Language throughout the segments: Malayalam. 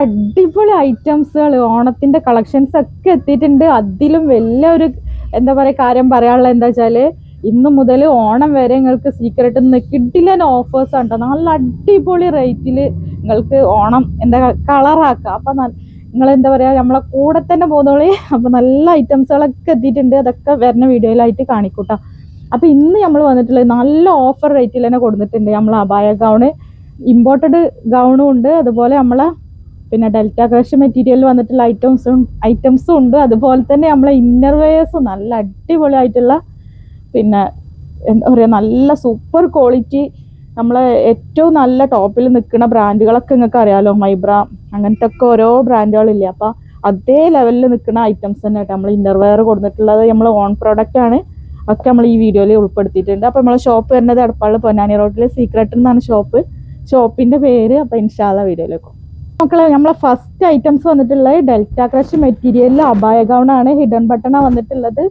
അടിപൊളി ഐറ്റംസുകൾ ഓണത്തിന്റെ കളക്ഷൻസ് ഒക്കെ എത്തിയിട്ടുണ്ട്. അതിലും വലിയൊരു എന്താ പറയുക കാര്യം പറയാനുള്ള എന്താ വെച്ചാല് ഇന്ന് മുതൽ ഓണം വരെ നിങ്ങൾക്ക് സീക്രട്ട് നിന്ന് കിഡിലൻ ഓഫേഴ്സ് ഉണ്ടോ. നല്ല അടിപൊളി റേറ്റിൽ നിങ്ങൾക്ക് ഓണം എന്താ കളറാക്കാം. അപ്പൊ നിങ്ങൾ എന്താ പറയാ നമ്മളെ കൂടെ തന്നെ പോകുന്നോളി. അപ്പൊ നല്ല ഐറ്റംസുകളൊക്കെ എത്തിയിട്ടുണ്ട്. അതൊക്കെ വരുന്ന വീഡിയോയിലായിട്ട് കാണിക്കൂട്ടോ. അപ്പൊ ഇന്ന് നമ്മൾ വന്നിട്ടുള്ളത് നല്ല ഓഫർ റേറ്റിൽ തന്നെ കൊടുത്തിട്ടുണ്ട്. നമ്മൾ അബായ ഗൗണ് ഇമ്പോർട്ടഡ് ഗൗണും ഉണ്ട്, അതുപോലെ നമ്മളെ പിന്നെ ഡെൽറ്റ ക്രഷ് മെറ്റീരിയൽ വന്നിട്ടുള്ള ഐറ്റംസും ഉണ്ട്. അതുപോലെ തന്നെ നമ്മളെ ഇന്നർ വെയേഴ്സും നല്ല അടിപൊളിയായിട്ടുള്ള പിന്നെ എന്താ പറയുക നല്ല സൂപ്പർ ക്വാളിറ്റി നമ്മളെ ഏറ്റവും നല്ല ടോപ്പിൽ നിൽക്കുന്ന ബ്രാൻഡുകളൊക്കെ നിങ്ങൾക്ക് അറിയാലോ, മൈബ്ര അങ്ങനത്തെ ഒക്കെ ഓരോ ബ്രാൻഡുകളില്ലേ. അപ്പോൾ അതേ ലെവലിൽ നിൽക്കുന്ന ഐറ്റംസ് തന്നെ ആയിട്ട് നമ്മൾ ഇന്നർ വെയർ കൊടുത്തിട്ടുള്ളത് നമ്മൾ ഓൺ പ്രോഡക്റ്റ് ആണ്. ഒക്കെ നമ്മൾ ഈ വീഡിയോയിൽ ഉൾപ്പെടുത്തിയിട്ടുണ്ട്. അപ്പോൾ നമ്മളെ ഷോപ്പ് വരുന്നത് എടപ്പാളിൽ പൊന്നാനി റോഡിൽ സീക്രട്ട് എന്നാണ് ഷോപ്പിൻ്റെ പേര്. അപ്പോൾ ഇൻഷാല്ല വീഡിയോയിലേക്കും മക്കളെ നമ്മളെ ഫസ്റ്റ് ഐറ്റംസ് വന്നിട്ടുള്ളത് ഡെൽറ്റ ക്രഷ് മെറ്റീരിയലിൽ അബായ ഗൗണാണ്. ഹിഡൻ ബട്ടണാണ് വന്നിട്ടുള്ളത്.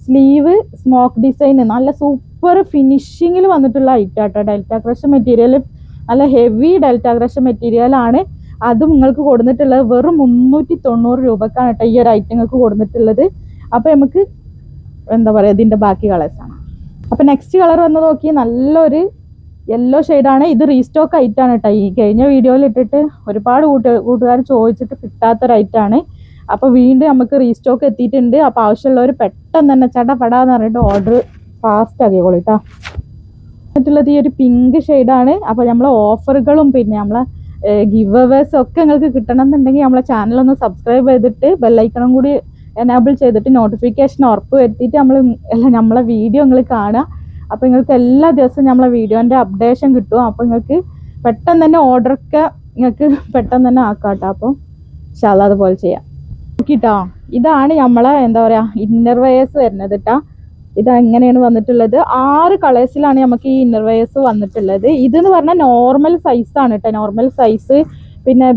സ്ലീവ് സ്മോക്ക് ഡിസൈൻ നല്ല സൂപ്പർ ഫിനിഷിങ്ങിൽ വന്നിട്ടുള്ള ഐറ്റം ആട്ടോ. ഡെൽറ്റ ക്രഷ് മെറ്റീരിയൽ നല്ല ഹെവി ഡെൽറ്റ ക്രഷ് മെറ്റീരിയൽ ആണ്. അതും നിങ്ങൾക്ക് കൊടുത്തിട്ടുള്ളത് വെറും 390 രൂപക്കാണ് കേട്ടോ ഈ ഒരു ഐറ്റം നിങ്ങൾക്ക് കൊടുത്തിട്ടുള്ളത്. അപ്പോൾ നമുക്ക് എന്താ പറയുക ഇതിൻ്റെ ബാക്കി കളേഴ്സാണ്. അപ്പോൾ നെക്സ്റ്റ് കളർ വന്ന് നോക്കി നല്ലൊരു യെല്ലോ ഷെയ്ഡാണ്. ഇത് റീസ്റ്റോക്ക് ഐറ്റാണ് കേട്ടോ. ഈ കഴിഞ്ഞ വീഡിയോയിൽ ഇട്ടിട്ട് ഒരുപാട് കൂട്ടുകാർ ചോദിച്ചിട്ട് കിട്ടാത്തൊരു ഐറ്റാണ്. അപ്പോൾ വീണ്ടും നമുക്ക് റീസ്റ്റോക്ക് എത്തിയിട്ടുണ്ട്. അപ്പോൾ ആവശ്യമുള്ളവർ പെട്ടെന്ന് തന്നെ ചടപടാന്ന് പറഞ്ഞിട്ട് ഓർഡർ ഫാസ്റ്റ് ആക്കിക്കോളൂ കേട്ടോ. എന്നിട്ടുള്ളത് ഈ ഒരു പിങ്ക് ഷെയ്ഡാണ്. അപ്പോൾ നമ്മളെ ഓഫറുകളും പിന്നെ നമ്മളെ ഗിവ് അവേഴ്സും ഒക്കെ നിങ്ങൾക്ക് കിട്ടണം എന്നുണ്ടെങ്കിൽ നമ്മളെ ചാനലൊന്ന് സബ്സ്ക്രൈബ് ചെയ്തിട്ട് ബെല്ലൈക്കണം കൂടി എനാബിൾ ചെയ്തിട്ട് നോട്ടിഫിക്കേഷൻ ഉറപ്പ് വരുത്തിയിട്ട് നമ്മളെ വീഡിയോ നിങ്ങൾ കാണുക. അപ്പോൾ നിങ്ങൾക്ക് എല്ലാ ദിവസവും നമ്മളെ വീഡിയോൻ്റെ അപ്ഡേഷൻ കിട്ടും. അപ്പോൾ നിങ്ങൾക്ക് പെട്ടെന്ന് തന്നെ ഓർഡറൊക്കെ നിങ്ങൾക്ക് പെട്ടെന്ന് തന്നെ ആക്കാം കേട്ടോ. അപ്പോൾ ഇൻഷാല്ലാ അതുപോലെ ചെയ്യാം നോക്കിട്ടോ. ഇതാണ് നമ്മളെ എന്താ പറയുക ഇന്നർ വെയേഴ്സ് വരുന്നത് കേട്ടോ. ഇതെങ്ങനെയാണ് വന്നിട്ടുള്ളത് 6 കളേഴ്സിലാണ് നമുക്ക് ഈ ഇന്നർ വെയേഴ്സ് വന്നിട്ടുള്ളത്. ഇതെന്ന് പറഞ്ഞാൽ നോർമൽ സൈസാണ് കേട്ടോ. നോർമൽ സൈസ് പിന്നെ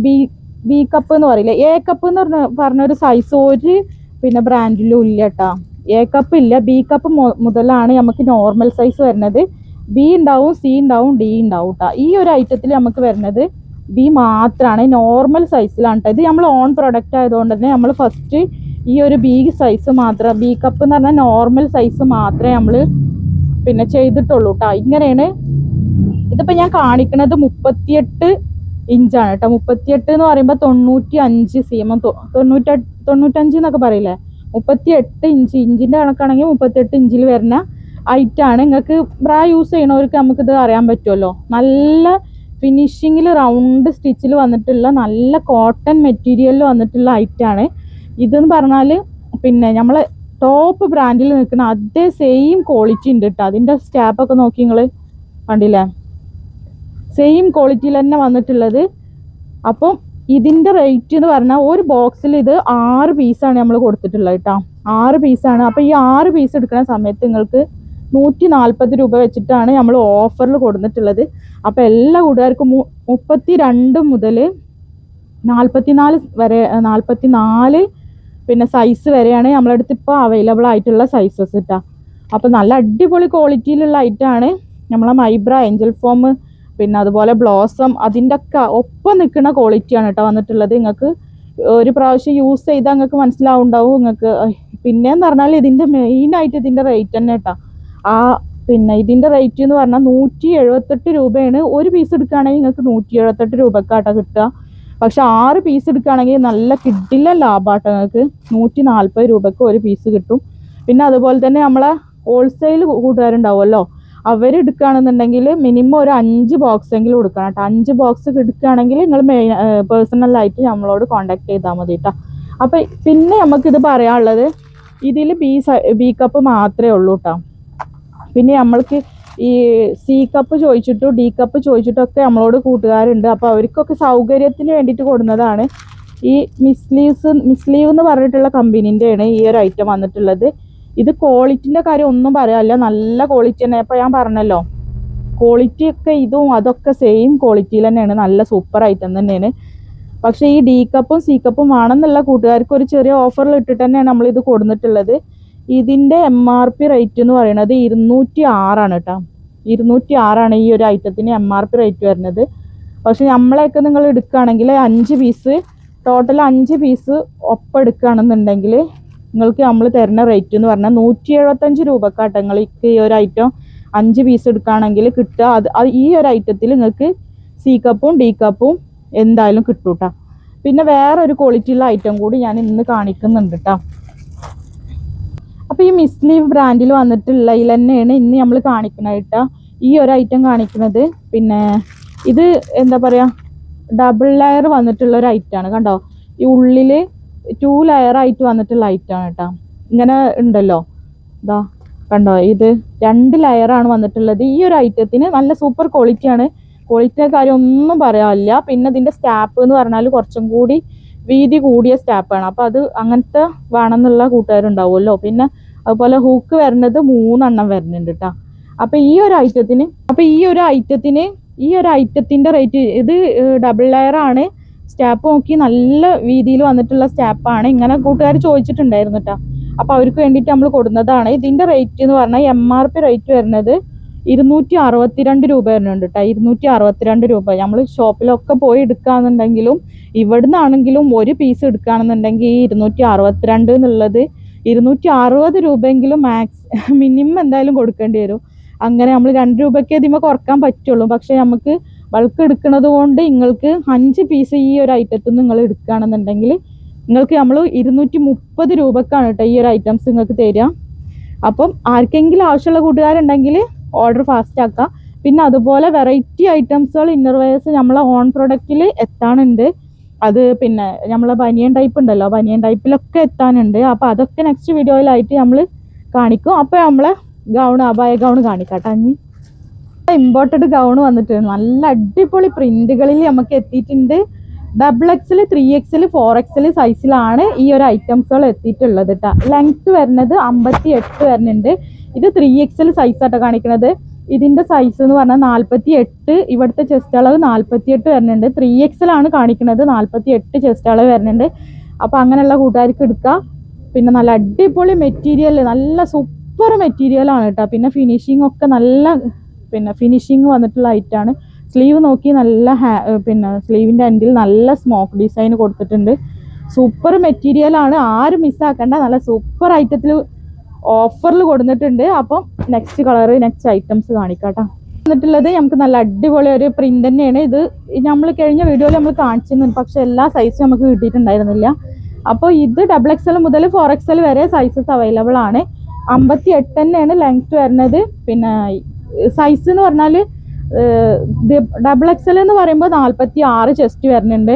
ബി കപ്പ് എന്ന് പറയില്ല, എ കപ്പ് എന്ന് പറഞ്ഞൊരു സൈസ് ഒരു പിന്നെ ബ്രാൻഡിലും ഇല്ല കേട്ടോ. എ കപ്പ് ഇല്ല, ബി കപ്പ് മുതലാണ് നമുക്ക് നോർമൽ സൈസ് വരുന്നത്. ബി ഉണ്ടാവും, സി ഉണ്ടാവും, ഡി ഉണ്ടാവും കേട്ടോ. ഈ ഒരു ഐറ്റത്തിൽ നമുക്ക് വരുന്നത് ബി മാത്രമാണ്, നോർമൽ സൈസിലാണ് കേട്ടോ. ഇത് നമ്മൾ ഓൺ പ്രൊഡക്റ്റ് ആയതുകൊണ്ട് തന്നെ നമ്മൾ ഫസ്റ്റ് ഈ ഒരു ബി സൈസ് മാത്രം, ബി കപ്പ് എന്ന് പറഞ്ഞാൽ നോർമൽ സൈസ് മാത്രമേ നമ്മൾ പിന്നെ ചെയ്തിട്ടുള്ളൂ കേട്ടോ. ഇങ്ങനെയാണ് ഇതിപ്പോൾ ഞാൻ കാണിക്കുന്നത് 38 ഇഞ്ചാണ് കേട്ടോ. 38 എന്ന് പറയുമ്പോൾ 95 cm 95 എന്നൊക്കെ പറയില്ലേ, 38 ഇഞ്ച്. ഇഞ്ചിൻ്റെ കണക്കാണെങ്കിൽ 38 ഇഞ്ചിൽ വരുന്ന ഐറ്റാണ്. നിങ്ങൾക്ക് ബ്രാ യൂസ് ചെയ്യണവർക്ക് നമുക്കിത് അറിയാൻ പറ്റുമല്ലോ. നല്ല ഫിനിഷിങ്ങിൽ റൗണ്ട് സ്റ്റിച്ചിൽ വന്നിട്ടുള്ള നല്ല കോട്ടൺ മെറ്റീരിയലിൽ വന്നിട്ടുള്ള ഐറ്റാണ്. ഇതെന്ന് പറഞ്ഞാൽ പിന്നെ നമ്മൾ ടോപ്പ് ബ്രാൻഡിൽ നിൽക്കുന്ന അതേ സെയിം ക്വാളിറ്റി ഉണ്ട് കേട്ടോ. അതിൻ്റെ സ്റ്റാപ്പൊക്കെ നോക്കി നിങ്ങൾ കണ്ടില്ലേ, സെയിം ക്വാളിറ്റിയിൽ തന്നെ വന്നിട്ടുള്ളത്. അപ്പം ഇതിൻ്റെ റേറ്റ് എന്ന് പറഞ്ഞാൽ ഒരു ബോക്സിൽ ഇത് 6 പീസാണ് നമ്മൾ കൊടുത്തിട്ടുള്ളത് കേട്ടോ. 6 പീസാണ്. അപ്പോൾ ഈ 6 പീസ് എടുക്കുന്ന സമയത്ത് നിങ്ങൾക്ക് 140 രൂപ വെച്ചിട്ടാണ് നമ്മൾ ഓഫറിൽ കൊടുത്തിട്ടുള്ളത്. അപ്പോൾ എല്ലാ കൂട്ടുകാർക്കും 32 മുതൽ 44 വരെ 44 പിന്നെ സൈസ് വരെയാണ് നമ്മളെ അടുത്ത് ഇപ്പോൾ അവൈലബിൾ ആയിട്ടുള്ള സൈസസ് കേട്ടോ. അപ്പോൾ നല്ല അടിപൊളി ക്വാളിറ്റിയിലുള്ള ഐറ്റമാണ്. നമ്മളെ മൈബ്ര, ഏഞ്ചൽ ഫോം പിന്നെ അതുപോലെ ബ്ലോസം അതിൻ്റെ ഒക്കെ ഒപ്പം നിൽക്കുന്ന ക്വാളിറ്റിയാണ് കേട്ടോ വന്നിട്ടുള്ളത്. നിങ്ങൾക്ക് ഒരു പ്രാവശ്യം യൂസ് ചെയ്താൽ നിങ്ങൾക്ക് മനസ്സിലാവുണ്ടാവും നിങ്ങൾക്ക്. പിന്നെയെന്ന് പറഞ്ഞാൽ ഇതിൻ്റെ മെയിനായിട്ട് ഇതിൻ്റെ റേറ്റ് തന്നെ കേട്ടോ. പിന്നെ ഇതിൻ്റെ റേറ്റ് എന്ന് പറഞ്ഞാൽ 178 രൂപയാണ്. ഒരു പീസ് എടുക്കുകയാണെങ്കിൽ നിങ്ങൾക്ക് 178 രൂപക്കാട്ടോ കിട്ടുക. പക്ഷെ 6 പീസ് എടുക്കുകയാണെങ്കിൽ നല്ല കിട്ടില്ല ലാഭമാട്ടോ. നിങ്ങൾക്ക് 140 രൂപയ്ക്ക് ഒരു പീസ് കിട്ടും. പിന്നെ അതുപോലെ തന്നെ നമ്മളെ ഹോൾസെയിൽ കൂട്ടുകാരുണ്ടാവുമല്ലോ, അവരെടുക്കുകയാണെന്നുണ്ടെങ്കിൽ മിനിമം ഒരു 5 ബോക്സ് എങ്കിലും എടുക്കണം കേട്ടോ. 5 ബോക്സ് എടുക്കുകയാണെങ്കിൽ നിങ്ങൾ പേഴ്സണലായിട്ട് നമ്മളോട് കോൺടാക്ട് ചെയ്താൽ മതി കേട്ടോ. അപ്പം പിന്നെ നമുക്കിത് പറയാനുള്ളത് ഇതിൽ ബി കപ്പ് മാത്രമേ ഉള്ളൂ കേട്ടോ. പിന്നെ നമ്മൾക്ക് ഈ സി കപ്പ് ചോദിച്ചിട്ടും ഡി കപ്പ് ചോദിച്ചിട്ടും ഒക്കെ നമ്മളോട് കൂട്ടുകാരുണ്ട്. അപ്പോൾ അവർക്കൊക്കെ സൗകര്യത്തിന് വേണ്ടിയിട്ട് കൊടുക്കുന്നതാണ്. ഈ മിസ്ലീവ് എന്ന് പറഞ്ഞിട്ടുള്ള കമ്പനീൻ്റെയാണ് ഈ ഒരു ഐറ്റം വന്നിട്ടുള്ളത്. ഇത് ക്വാളിറ്റിൻ്റെ കാര്യം ഒന്നും പറയാനില്ല, നല്ല ക്വാളിറ്റി തന്നെ. അപ്പോൾ ഞാൻ പറഞ്ഞല്ലോ ക്വാളിറ്റി ഒക്കെ ഇതും അതൊക്കെ സെയിം ക്വാളിറ്റിയിൽ തന്നെയാണ്, നല്ല സൂപ്പർ ഐറ്റം തന്നെയാണ്. പക്ഷേ ഈ ഡി കപ്പും സി കപ്പും ആണെന്നുള്ള കൂട്ടുകാർക്ക് ഒരു ചെറിയ ഓഫറിൽ ഇട്ടിട്ട് തന്നെയാണ് നമ്മളിത് കൊടുത്തിട്ടുള്ളത്. ഇതിൻ്റെ MRP റേറ്റ് എന്ന് പറയുന്നത് 206 കേട്ടോ. 206 ഈ ഒരു ഐറ്റത്തിന് MRP റേറ്റ് വരുന്നത്. പക്ഷെ നമ്മളെയൊക്കെ നിങ്ങൾ എടുക്കുകയാണെങ്കിൽ 5 പീസ് ടോട്ടൽ 5 പീസ് ഒപ്പം എടുക്കുകയാണെന്നുണ്ടെങ്കിൽ നിങ്ങൾക്ക് നമ്മൾ തരുന്ന റേറ്റ് എന്ന് പറഞ്ഞാൽ 175 രൂപക്കാട്ടോ നിങ്ങൾക്ക് ഈ ഒരു ഐറ്റം 5 പീസ് എടുക്കുകയാണെങ്കിൽ കിട്ടുക. ഈ ഒരു ഐറ്റത്തിൽ നിങ്ങൾക്ക് സി കപ്പും ഡി കപ്പും എന്തായാലും കിട്ടും കേട്ടോ. പിന്നെ വേറൊരു ക്വാളിറ്റിയുള്ള ഐറ്റം കൂടി ഞാൻ ഇന്ന് കാണിക്കുന്നുണ്ട് കേട്ടോ. അപ്പോൾ ഈ മിസ്ലീവ് ബ്രാൻഡിൽ വന്നിട്ടുള്ളതിൽ തന്നെയാണ് ഇന്ന് നമ്മൾ കാണിക്കുന്നത് കേട്ടോ. ഈ ഒരു ഐറ്റം കാണിക്കുന്നത്. പിന്നെ ഇത് എന്താ പറയുക, ഡബിൾ ലെയർ വന്നിട്ടുള്ള ഒരു ഐറ്റമാണ് കണ്ടോ. ഈ ഉള്ളിൽ 2 ലെയർ ആയിട്ട് വന്നിട്ടുള്ള ഐറ്റമാണ് കേട്ടോ. ഇങ്ങനെ ഉണ്ടല്ലോ, ഇതാ കണ്ടോ, ഇത് 2 ലെയറാണ് വന്നിട്ടുള്ളത്. ഈ ഒരു ഐറ്റത്തിന് നല്ല സൂപ്പർ ക്വാളിറ്റിയാണ്. ക്വാളിറ്റിയുടെ കാര്യം ഒന്നും പറയാനില്ല. പിന്നെ ഇതിൻ്റെ സ്റ്റാപ്പ് എന്ന് പറഞ്ഞാൽ കുറച്ചും കൂടി വീതി കൂടിയ സ്റ്റാപ്പാണ്. അപ്പോൾ അത് അങ്ങനത്തെ വേണമെന്നുള്ള കൂട്ടുകാരുണ്ടാവുമല്ലോ. പിന്നെ അതുപോലെ ഹൂക്ക് വരുന്നത് 3 എണ്ണം വരുന്നുണ്ട് കേട്ടോ. അപ്പോൾ ഈ ഒരു ഐറ്റത്തിൻ്റെ റേറ്റ്, ഇത് ഡബിൾ ലെയർ ആണ്. സ്റ്റാപ്പ് നോക്കി നല്ല വീതിയിൽ വന്നിട്ടുള്ള സ്റ്റാപ്പാണ്. ഇങ്ങനെ കൂട്ടുകാർ ചോദിച്ചിട്ടുണ്ടായിരുന്നു കേട്ടോ. അപ്പോൾ അവർക്ക് വേണ്ടിയിട്ട് നമ്മൾ കൊടുക്കുന്നതാണ്. ഇതിൻ്റെ റേറ്റ് എന്ന് പറഞ്ഞാൽ MRP റേറ്റ് വരുന്നത് 262 രൂപ വരുന്നുണ്ട് കേട്ടോ. 262 രൂപ. നമ്മൾ ഷോപ്പിലൊക്കെ പോയി എടുക്കുകയാണെന്നുണ്ടെങ്കിലും ഇവിടെ നിന്നാണെങ്കിലും ഒരു പീസ് എടുക്കുകയാണെന്നുണ്ടെങ്കിൽ ഈ 262 എന്നുള്ളത് 260 രൂപയെങ്കിലും മിനിമം എന്തായാലും കൊടുക്കേണ്ടി വരും. അങ്ങനെ നമ്മൾ 2 രൂപയ്ക്ക് ഇതിമ കുറക്കാൻ പറ്റുള്ളൂ. പക്ഷേ നമുക്ക് ബൾക്ക് എടുക്കുന്നത് കൊണ്ട് നിങ്ങൾക്ക് 5 പീസ് ഈ ഒരു ഐറ്റത്തിൽ നിങ്ങൾ എടുക്കുകയാണെന്നുണ്ടെങ്കിൽ നിങ്ങൾക്ക് നമ്മൾ 230 രൂപക്കാണ് കേട്ടോ ഈ ഒരു ഐറ്റംസ് നിങ്ങൾക്ക് തരിക. അപ്പം ആർക്കെങ്കിലും ആവശ്യമുള്ള കൂട്ടുകാരുണ്ടെങ്കിൽ ഓർഡർ ഫാസ്റ്റ് ആക്കാം. പിന്നെ അതുപോലെ വെറൈറ്റി ഐറ്റംസുകൾ ഇന്നർവെയർസ് നമ്മളെ ഓൺ പ്രൊഡക്റ്റിൽ എത്താനുണ്ട്. അത് പിന്നെ നമ്മളെ ബനിയൻ ടൈപ്പ് ഉണ്ടല്ലോ, ബനിയൻ ടൈപ്പിലൊക്കെ എത്താനുണ്ട്. അപ്പോൾ അതൊക്കെ നെക്സ്റ്റ് വീഡിയോയിലായിട്ട് നമ്മൾ കാണിക്കും. അപ്പോൾ നമ്മളെ അബായ ഗൗൺ കാണിക്കാട്ടോ. ഇനി ഇമ്പോർട്ടഡ് ഗൗൺ വന്നിട്ടുണ്ട്. നല്ല അടിപൊളി പ്രിന്റുകളിൽ നമുക്ക് എത്തിയിട്ടുണ്ട്. XXL, 3XL, 4XL സൈസിലാണ് ഈ ഒരു ഐറ്റംസുകൾ എത്തിയിട്ടുള്ളത് കേട്ടോ. ലെങ്ത് വരുന്നത് 58 വരുന്നുണ്ട്. ഇത് 3XL സൈസാട്ടോ കാണിക്കുന്നത്. ഇതിൻ്റെ സൈസ് എന്ന് പറഞ്ഞാൽ 48. ഇവിടുത്തെ ചെസ്റ്റ് അളവ് 48 വരുന്നുണ്ട്. 3XL ആണ് കാണിക്കുന്നത്. 48 ചെസ്റ്റ് അളവ് വരുന്നുണ്ട്. അപ്പോൾ അങ്ങനെയുള്ള കൂട്ടുകാർക്ക് എടുക്കാം. പിന്നെ നല്ല അടിപൊളി മെറ്റീരിയൽ, നല്ല സൂപ്പർ മെറ്റീരിയലാണ് കേട്ടോ. പിന്നെ ഫിനിഷിംഗ് ഒക്കെ നല്ല ഫിനിഷിങ് വന്നിട്ടുള്ള ഐറ്റാണ്. സ്ലീവ് നോക്കി നല്ല പിന്നെ സ്ലീവിൻ്റെ എൻഡിൽ നല്ല സ്മോക്ക് ഡിസൈൻ കൊടുത്തിട്ടുണ്ട്. സൂപ്പർ മെറ്റീരിയലാണ്. ആരും മിസ്സാക്കണ്ട. നല്ല സൂപ്പർ ഐറ്റത്തിൽ ഓഫറിൽ കൊടുത്തിട്ടുണ്ട്. അപ്പം നെക്സ്റ്റ് കളറ്, നെക്സ്റ്റ് ഐറ്റംസ് കാണിക്കാട്ടോ. വന്നിട്ടുള്ളത് നമുക്ക് നല്ല അടിപൊളി ഒരു പ്രിന്റ് തന്നെയാണ്. ഇത് നമ്മൾ കഴിഞ്ഞ വീഡിയോയിൽ നമ്മൾ കാണിച്ചിരുന്നു, പക്ഷെ എല്ലാ സൈസും നമുക്ക് കിട്ടിയിട്ടുണ്ടായിരുന്നില്ല. അപ്പോൾ ഇത് XXL മുതൽ 4XL വരെ സൈസസ് അവൈലബിൾ ആണ്. 58 തന്നെയാണ് ലെങ്ത് വരുന്നത്. പിന്നെ സൈസ് എന്ന് പറഞ്ഞാൽ XXL എന്ന് പറയുമ്പോൾ 46 ചെസ്റ്റ് വരുന്നുണ്ട്.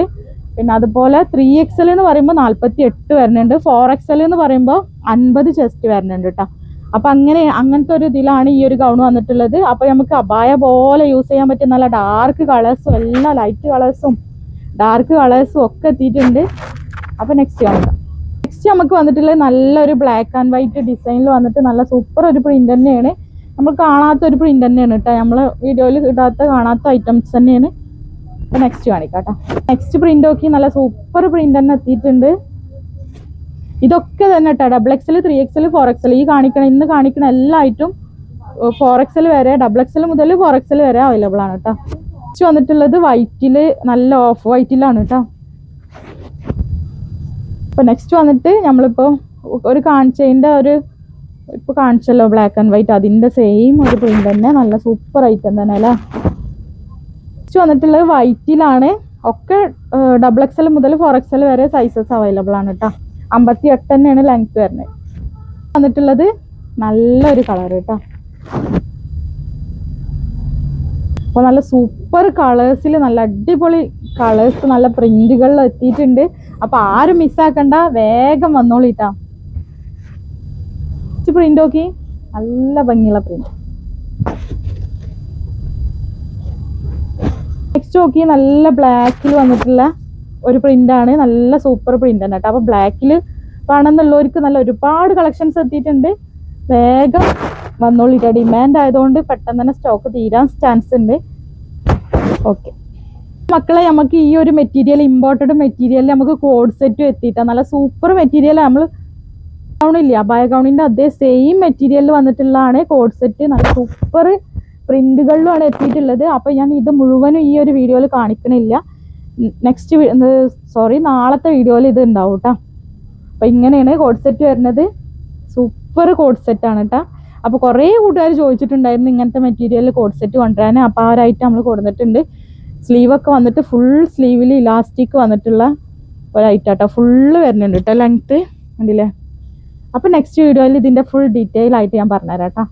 പിന്നെ അതുപോലെ 3XL എന്ന് പറയുമ്പോൾ 48 വരുന്നുണ്ട്. 4XL എന്ന് പറയുമ്പോൾ 50 ചെസ്റ്റ് വരുന്നുണ്ട് കേട്ടോ. അപ്പം അങ്ങനത്തെ ഒരു ഇതിലാണ് ഈ ഒരു ഗൗൺ വന്നിട്ടുള്ളത്. അപ്പോൾ നമുക്ക് അബായ പോലെ യൂസ് ചെയ്യാൻ പറ്റിയ നല്ല ഡാർക്ക് കളേഴ്സും എല്ലാ ലൈറ്റ് കളേഴ്സും ഡാർക്ക് കളേഴ്സും ഒക്കെ എത്തിയിട്ടുണ്ട്. അപ്പോൾ നെക്സ്റ്റ് നമുക്ക് വന്നിട്ടുള്ളത് നല്ലൊരു ബ്ലാക്ക് ആൻഡ് വൈറ്റ് ഡിസൈനിൽ വന്നിട്ട് നല്ല സൂപ്പർ ഒരു പ്രിന്റ് തന്നെയാണ്. നമ്മൾ കാണാത്ത ഒരു പ്രിന്റ് തന്നെയാണ് കേട്ടോ. നമ്മൾ വീഡിയോയിൽ കാണാത്ത ഐറ്റംസ് തന്നെയാണ്. അപ്പോൾ നെക്സ്റ്റ് കാണിക്കാം കേട്ടോ. നെക്സ്റ്റ് പ്രിന്റ് നോക്കി നല്ല സൂപ്പർ പ്രിന്റ് തന്നെ എത്തിയിട്ടുണ്ട്. ഇതൊക്കെ തന്നെ കേട്ടോ XXL, 3XL, 4XL ഇന്ന് കാണിക്കണ എല്ലാ ഐറ്റം 4XL വരെ, XXL മുതൽ 4XL വരെ അവൈലബിൾ ആണ് കേട്ടോ. നെക്സ്റ്റ് വന്നിട്ടുള്ളത് വൈറ്റിൽ, നല്ല ഓഫ് വൈറ്റിലാണ് കേട്ടോ. അപ്പോൾ നെക്സ്റ്റ് വന്നിട്ട് നമ്മളിപ്പോൾ ഒരു കാണിച്ചതിൻ്റെ ഇപ്പോൾ കാണിച്ചല്ലോ ബ്ലാക്ക് ആൻഡ് വൈറ്റ്, അതിൻ്റെ സെയിം ഒരു പ്രിന്റ് തന്നെ, നല്ല സൂപ്പർ ഐറ്റം തന്നെ അല്ലേ. നെക്സ്റ്റ് വന്നിട്ടുള്ളത് വൈറ്റിലാണ്. ഒക്കെ XXL മുതൽ 4XL വരെ സൈസസ് അവൈലബിൾ ആണ് കേട്ടോ. 58 തന്നെയാണ് ലെങ്ത് വരുന്നത്. വന്നിട്ടുള്ളത് നല്ലൊരു കളർ കേട്ടോ. അപ്പോൾ നല്ല സൂപ്പർ കളേഴ്സിൽ നല്ല അടിപൊളി കളേഴ്സ് നല്ല പ്രിന്റുകളിൽ എത്തിയിട്ടുണ്ട്. അപ്പോൾ ആരും മിസ്സാക്കണ്ട, വേഗം വന്നോളിട്ടാ. പ്രിന്റ് നോക്കി നല്ല ഭംഗിയുള്ള പ്രിന്റ്. നെക്സ്റ്റ് നോക്കി നല്ല ബ്ലാക്കിൽ വന്നിട്ടുള്ള ഒരു പ്രിന്റാണ്. നല്ല സൂപ്പർ പ്രിന്റ് തന്നെ കേട്ടോ. അപ്പോൾ ബ്ലാക്കിൽ വേണമെന്നുള്ളവർക്ക് നല്ല ഒരുപാട് കളക്ഷൻസ് എത്തിയിട്ടുണ്ട്. വേഗം വന്നോളിട്ടാ. ഡിമാൻഡ് ആയതുകൊണ്ട് പെട്ടെന്ന് തന്നെ സ്റ്റോക്ക് തീരാൻ ചാൻസ് ഉണ്ട്. ഓക്കെ മക്കളെ, നമുക്ക് ഈ ഒരു മെറ്റീരിയൽ, ഇമ്പോർട്ടഡ് മെറ്റീരിയൽ നമുക്ക് കോഡ് സെറ്റും എത്തിയിട്ടാണ്. നല്ല സൂപ്പർ മെറ്റീരിയൽ. നമ്മൾ ഗൗണില്ല, അബായ ഗൗണിൻ്റെ അതേ സെയിം മെറ്റീരിയലിൽ വന്നിട്ടുള്ളതാണ് കോഡ് സെറ്റ്. നല്ല സൂപ്പർ പ്രിന്റുകളിലുമാണ് എത്തിയിട്ടുള്ളത്. അപ്പോൾ ഞാൻ ഇത് മുഴുവനും ഈ ഒരു വീഡിയോയിൽ കാണിക്കണില്ല. നാളത്തെ വീഡിയോയിൽ ഇത് ഉണ്ടാവും കേട്ടോ. അപ്പം ഇങ്ങനെയാണ് കോഡ് സെറ്റ് വരുന്നത്. സൂപ്പർ കോഡ് സെറ്റാണ് കേട്ടോ. അപ്പോൾ കുറേ കൂട്ടുകാർ ചോദിച്ചിട്ടുണ്ടായിരുന്നു ഇങ്ങനത്തെ മെറ്റീരിയൽ കോഡ് സെറ്റ് കൊണ്ടുവരാൻ. അപ്പോൾ ആ ഒരു ഐറ്റം നമ്മൾ കൊടുത്തിട്ടുണ്ട്. സ്ലീവൊക്കെ വന്നിട്ട് ഫുൾ സ്ലീവിൽ ഇലാസ്റ്റിക് വന്നിട്ടുള്ള ഒരു ഐറ്റം കേട്ടോ. ഫുള്ള് വരുന്നുണ്ട് കേട്ടോ ലെങ്ത്ത്, കണ്ടില്ലേ. അപ്പോൾ നെക്സ്റ്റ് വീഡിയോയിൽ ഇതിൻ്റെ ഫുൾ ഡീറ്റെയിൽ ആയിട്ട് ഞാൻ പറഞ്ഞുതരാം കേട്ടോ.